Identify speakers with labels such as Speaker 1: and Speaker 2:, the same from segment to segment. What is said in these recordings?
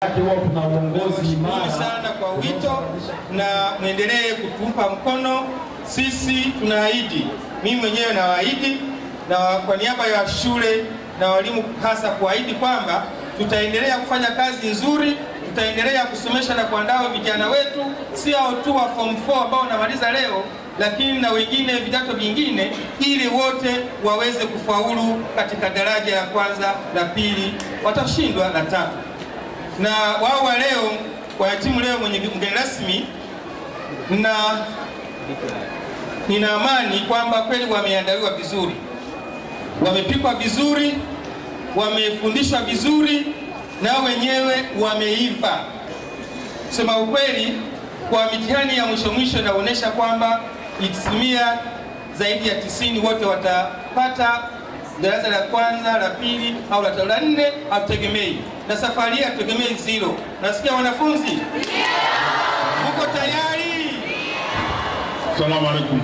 Speaker 1: Kuna uongozi imara
Speaker 2: sana kwa wito na muendelee kutupa mkono. Sisi tunaahidi, mimi mwenyewe nawaahidi na kwa niaba ya shule na walimu hasa kuahidi kwamba tutaendelea kufanya kazi nzuri, tutaendelea kusomesha na kuandaa vijana wetu, si hao tu wa form 4 ambao wanamaliza leo, lakini na wengine vidato vingine, ili wote waweze kufaulu katika daraja la kwanza, la pili, watashindwa la tatu. Na wao wa leo wahitimu leo mwenye mgeni rasmi, na nina amani kwamba kweli wameandaliwa vizuri, wamepikwa vizuri, wamefundishwa vizuri, na wenyewe wameiva. Kusema ukweli, kwa mitihani ya mwisho inaonyesha kwamba asilimia zaidi ya 90 wote watapata darasa la kwanza, la pili au la tatu, la nne hatutegemei, na safari hii hatutegemei zero. Nasikia wanafunzi? Mko tayari?
Speaker 3: Asalamu alaykum.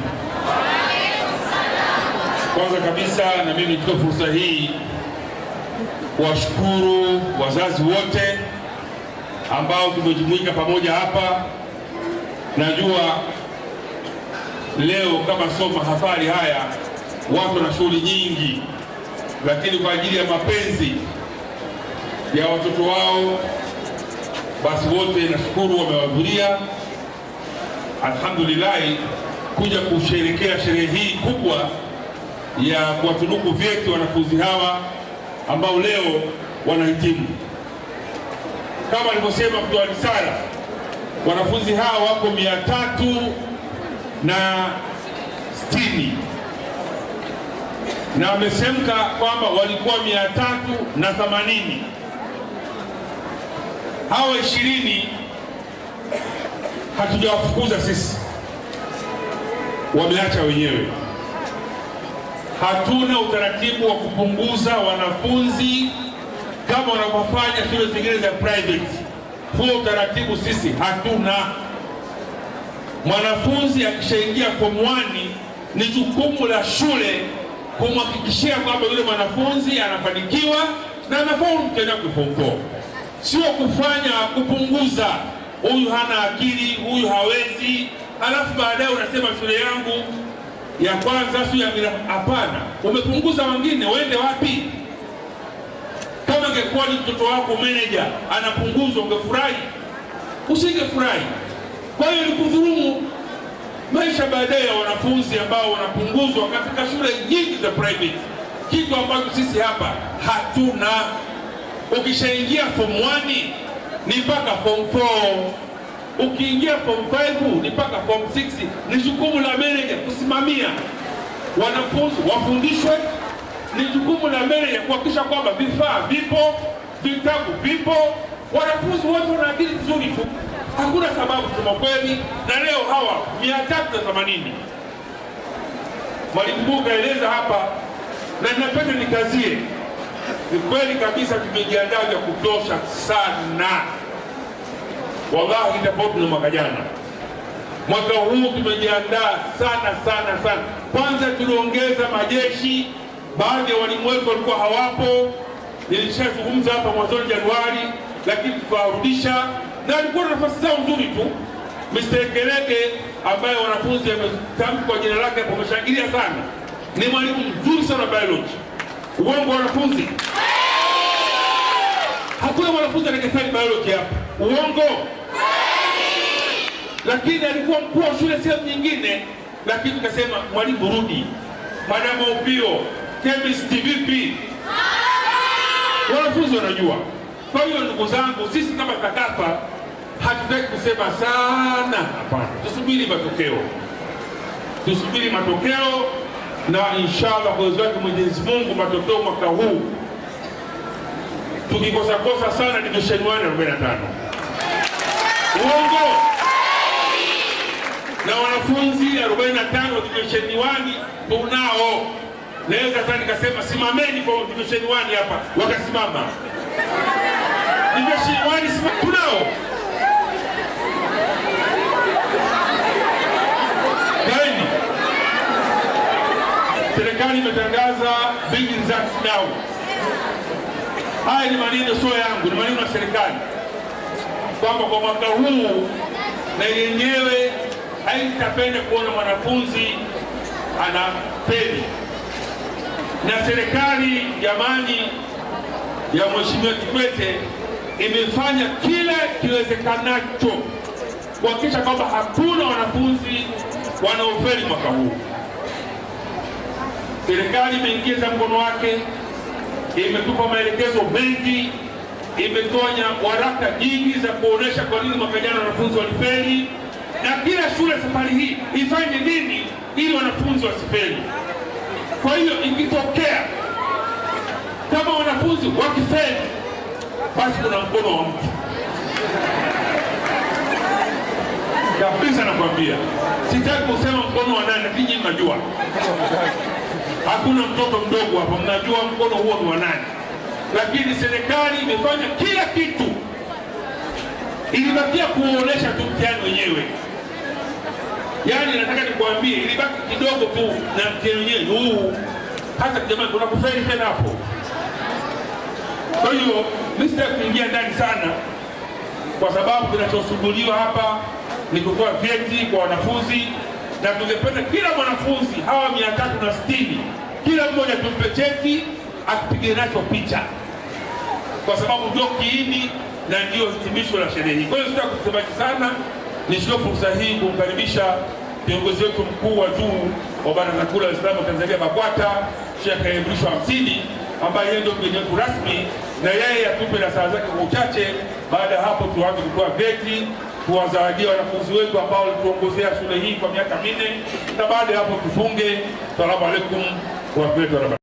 Speaker 3: Kwanza kabisa na mimi nichukue fursa hii kuwashukuru wazazi wote ambao tumejumuika pamoja hapa. Najua leo kama sio mahafali haya watu na shughuli nyingi, lakini kwa ajili ya mapenzi ya watoto wao basi wote nashukuru wamewahudhuria. Alhamdulillah, kuja kusherehekea sherehe hii kubwa ya kuwatunuku vyeti wanafunzi hawa ambao leo wanahitimu. Kama alivyosema mtoa risala, wanafunzi hawa wako 360 na wamesemka kwamba walikuwa 380. Hawa 20 hatujawafukuza sisi, wameacha wenyewe. Hatuna utaratibu wa kupunguza wanafunzi kama wanavyofanya shule zingine za private. Huo utaratibu sisi hatuna. Mwanafunzi akishaingia form 1 ni jukumu la shule kumhakikishia kwamba yule mwanafunzi anafanikiwa na anafaulu mtihani wa form 4. Sio kufanya kupunguza, huyu hana akili, huyu hawezi, halafu baadaye unasema shule yangu ya kwanza sio ya bila. Hapana, umepunguza wengine, waende wapi? Kama ingekuwa ni mtoto wako manager anapunguzwa, ungefurahi? Usingefurahi. Kwa hiyo ni kudhulumu maisha baadaye ya wanafunzi ambao wanapunguzwa katika shule nyingi za private, kitu ambacho sisi hapa hatuna. Ukishaingia form 1 ni mpaka form 4, ukiingia form 5 ni mpaka form 6. Ni jukumu la manager kusimamia wanafunzi wafundishwe, ni jukumu la manager kuhakikisha kwamba vifaa vipo, vitabu vipo, wanafunzi wote wana akili nzuri tu. Hakuna sababu kusema kweli. Na leo hawa 380 Mwalimu Mbuga eleza hapa, na ninapenda nikazie, ni kweli kabisa tumejiandaa vya kutosha sana. Wallahi tofauti na mwaka jana. Mwaka huu tumejiandaa sana. Kwanza tuliongeza majeshi, baadhi ya walimu wetu walikuwa hawapo, nilishazungumza hapa mwanzoni Januari, lakini tukawarudisha na alikuwa na nafasi zao nzuri tu. Mr. Keleke ambaye wanafunzi wametamka kwa jina lake hapo, wameshangilia sana, ni mwalimu mzuri sana biology. Uongo wanafunzi? Hakuna mwanafunzi anayefanya biology hapa. Uongo? Lakini alikuwa mkuu wa shule sehemu nyingine, lakini tukasema mwalimu rudi. Madam Opio, chemistry vipi? Wanafunzi wanajua. Kwa hiyo ndugu zangu, sisi kama Takafa hatutaki kusema sana, hapana. Tusubiri matokeo, na inshallah kwa uwezo wake Mwenyezi Mungu matokeo mwaka huu tukikosa sana division 1 45. Uongo? Na wanafunzi 45 division 1 tunao. Naweza sasa nikasema simameni kwa division 1 hapa, wakasimama. Division 1 simama, tunao. Gani? Serikali imetangaza big results now. Haya ni maneno sio yangu, ni maneno ya serikali. kwamba kwa mwaka huu na yenyewe haitapenda kuona mwanafunzi anafeli, na serikali jamani ya Mheshimiwa Kikwete imefanya kila kiwezekanacho kuhakikisha kwamba hakuna wanafunzi wanaofeli mwaka huu. Serikali imeingiza mkono wake, imetupa maelekezo mengi, imetonya waraka nyingi za kuonesha kwa nini mwaka jana wanafunzi walifeli, na kila shule safari hii ifanye nini ili wanafunzi wasifeli. Kwa hiyo ikitokea kama wanafunzi wakifeli, basi kuna mkono wa mtu kabisa. Nakwambia, sitaki kusema mkono wa nani, lakini mnajua hakuna mtoto mdogo hapa, mnajua mkono huo ni wa nani. Lakini serikali imefanya kila kitu, ilibakia kuonesha tu mtihani wenyewe. Yaani nataka nikwambie, ilibaki kidogo tu na mtihani wenyewe huu. Hata jamani, kuna kufeli tena hapo. Kwa hiyo mimi sitaki kuingia ndani sana, kwa sababu kinachosumbuliwa hapa ni kutoa vyeti kwa wanafunzi, na tungependa kila mwanafunzi hawa 360 kila mmoja tumpe cheti akipige nacho picha, kwa sababu ndio kiini na ndio hitimisho la sherehe hii. Kwa hiyo sitaki kusemaji sana, nishike fursa hii kumkaribisha kiongozi wetu mkuu wa juu wa Baraza Kuu la Waislamu Tanzania BAKWATA, Sheikh Mrisho Hamsini, ambaye yeye ndio mgeni wetu rasmi, na yeye atupe na saa zake kwa uchache. Baada ya hapo tuanze kutoa vyeti, kuwazawadia wanafunzi wetu ambao walituongozea shule hii kwa miaka 4, na baada ya hapo tufunge. Asalamu alaykum wa rahmatullahi wa barakatuh.